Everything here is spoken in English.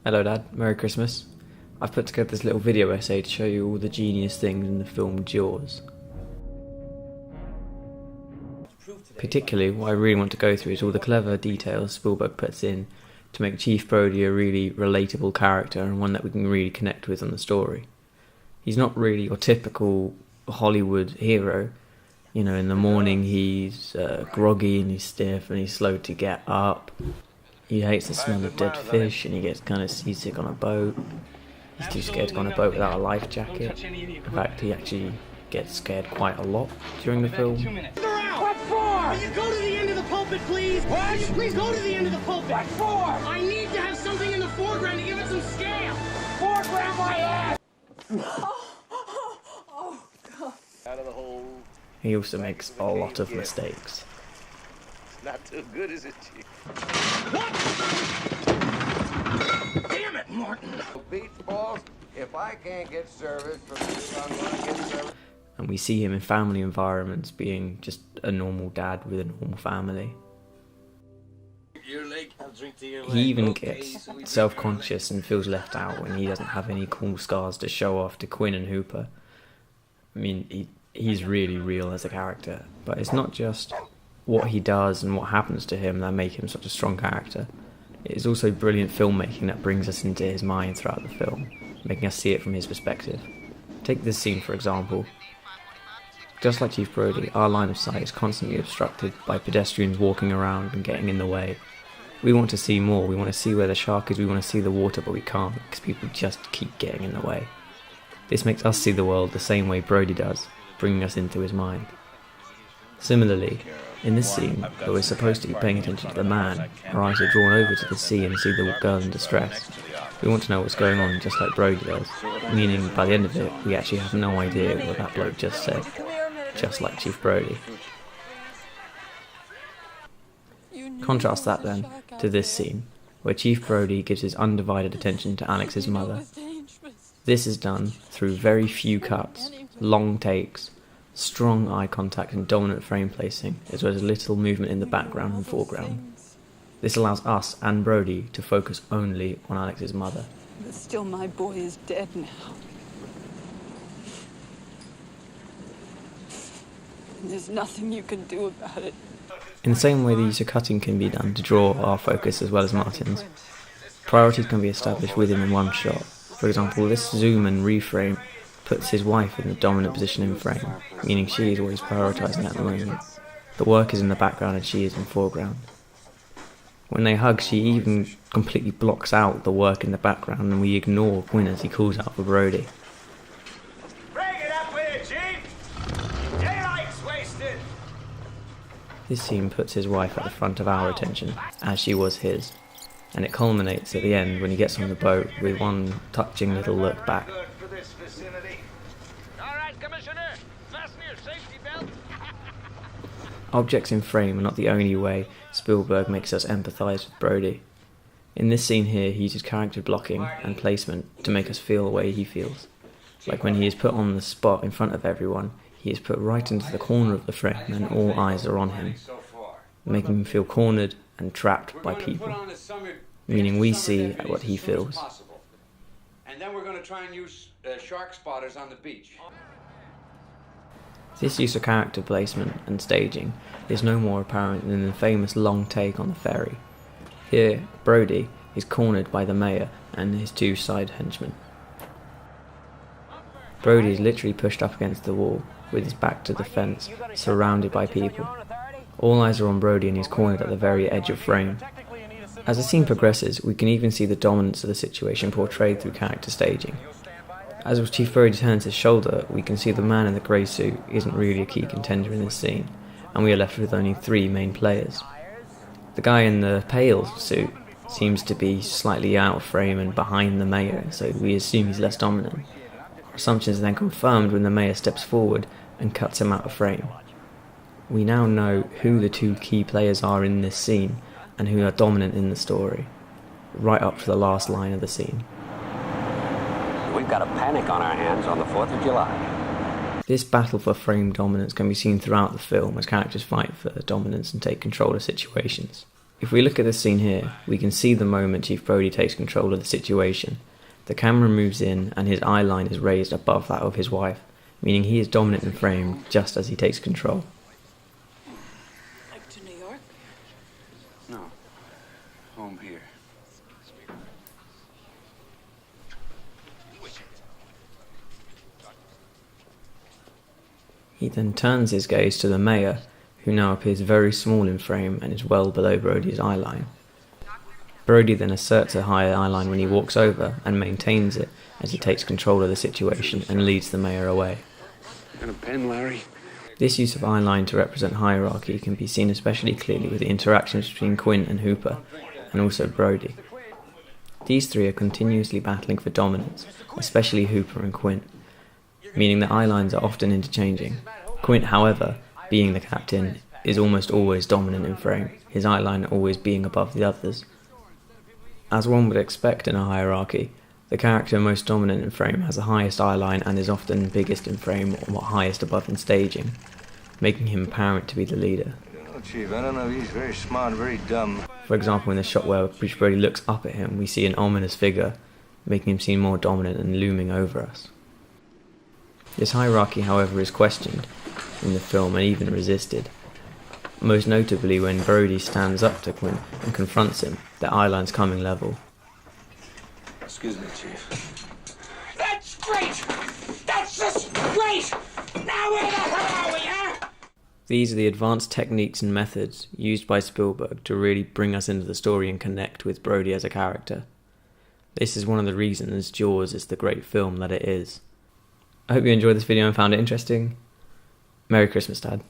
Hello Dad, Merry Christmas. I've put together this little video essay to show you all the genius things in the film Jaws. Particularly, what I really want to go through is all the clever details Spielberg puts in to make Chief Brody a really relatable character and one that we can really connect with on the story. He's not really your typical Hollywood hero. You know, in the morning he's groggy and he's stiff and he's slow to get up. He hates the smell of dead fish and he gets kind of seasick on a boat. He's too scared to go on a boat without a life jacket. In fact, he actually gets scared quite a lot during the film. What for? Will you go to the end of the pulpit, please? What? Will you please go to the end of the pulpit? What for? I need to have something in the foreground to give it some scale. Foreground my ass! Oh, God. Out of the hole. He also makes a lot of mistakes. It's not too good, is it, Chief? What? Damn it, Martin! Beach balls, if I can't get service from you, I'm gonna get service. And we see him in family environments being just a normal dad with a normal family. Your leg, I'll drink to your leg. He even Okay, gets so we self-conscious and feels left out when he doesn't have any cool scars to show off to Quinn and Hooper. I mean, he's really real as a character, but it's not just what he does and what happens to him that make him such a strong character. It is also brilliant filmmaking that brings us into his mind throughout the film, making us see it from his perspective. Take this scene for example. Just like Chief Brody, our line of sight is constantly obstructed by pedestrians walking around and getting in the way. We want to see more, we want to see where the shark is, we want to see the water, but we can't because people just keep getting in the way. This makes us see the world the same way Brody does, bringing us into his mind. Similarly, in this scene, where we're supposed to be paying attention to the man, our eyes are drawn over to the sea and see the girl in distress. We want to know what's going on just like Brody does, meaning by the end of it, we actually have no idea what that bloke just said, just like Chief Brody. Contrast that then to this scene, where Chief Brody gives his undivided attention to Alex's mother. This is done through very few cuts, long takes, strong eye contact and dominant frame placing, as well as little movement in the background and foreground. This allows us and Brody to focus only on Alex's mother. But still, my boy is dead now. There's nothing you can do about it. In the same way the use of cutting can be done to draw our focus as well as Martin's, priorities can be established within in one shot. For example, this zoom and reframe puts his wife in the dominant position in frame, meaning she is always prioritising at the moment. The work is in the background and she is in foreground. When they hug, she even completely blocks out the work in the background and we ignore Quinn as he calls out for Brody. Bring it up with it, Chief! Daylight's wasted! This scene puts his wife at the front of our attention, as she was his, and it culminates at the end when he gets on the boat with one touching little look back. Good for this vicinity. All right, Commissioner, fasten your safety belt. Objects in frame are not the only way Spielberg makes us empathise with Brody. In this scene here, he uses character blocking and placement to make us feel the way he feels. Like when he is put on the spot in front of everyone, he is put right into the corner of the frame and all eyes are on him, making him feel cornered and trapped by people, meaning we see what he feels. And then we're going to try and use shark spotters on the beach. This use of character placement and staging is no more apparent than the famous long take on the ferry. Here, Brody is cornered by the mayor and his two side henchmen. Brody is literally pushed up against the wall, with his back to the fence, surrounded by people. All eyes are on Brody and he's cornered at the very edge of frame. As the scene progresses, we can even see the dominance of the situation portrayed through character staging. As Chief Brody turns his shoulder, we can see the man in the grey suit isn't really a key contender in this scene, and we are left with only three main players. The guy in the pale suit seems to be slightly out of frame and behind the mayor, so we assume he's less dominant. Our assumption is then confirmed when the mayor steps forward and cuts him out of frame. We now know who the two key players are in this scene and who are dominant in the story, right up to the last line of the scene. We've got a panic on our hands on the 4th of July. This battle for frame dominance can be seen throughout the film as characters fight for dominance and take control of situations. If we look at this scene here, we can see the moment Chief Brody takes control of the situation. The camera moves in and his eye line is raised above that of his wife, meaning he is dominant in frame just as he takes control. Like to New York? No. Home here. He then turns his gaze to the mayor, who now appears very small in frame and is well below Brody's eye line. Brody then asserts a higher eye line when he walks over and maintains it as he takes control of the situation and leads the mayor away. Got a pen, Larry? This use of eye line to represent hierarchy can be seen especially clearly with the interactions between Quint and Hooper, and also Brody. These three are continuously battling for dominance, especially Hooper and Quint, meaning that eye lines are often interchanging. Quint, however, being the captain, is almost always dominant in frame, his eye line always being above the others. As one would expect in a hierarchy, the character most dominant in frame has the highest eye line and is often biggest in frame or highest above in staging, making him apparent to be the leader. Oh, Chief, I don't know if he's very smart and very dumb. For example, in the shot where Chief Brody looks up at him, we see an ominous figure, making him seem more dominant and looming over us. This hierarchy, however, is questioned in the film and even resisted, most notably when Brody stands up to Quint and confronts him, their eye lines coming level. Excuse me, Chief. That's great! That's just great! Now where the hell are we, huh? These are the advanced techniques and methods used by Spielberg to really bring us into the story and connect with Brody as a character. This is one of the reasons Jaws is the great film that it is. I hope you enjoyed this video and found it interesting. Merry Christmas, Dad.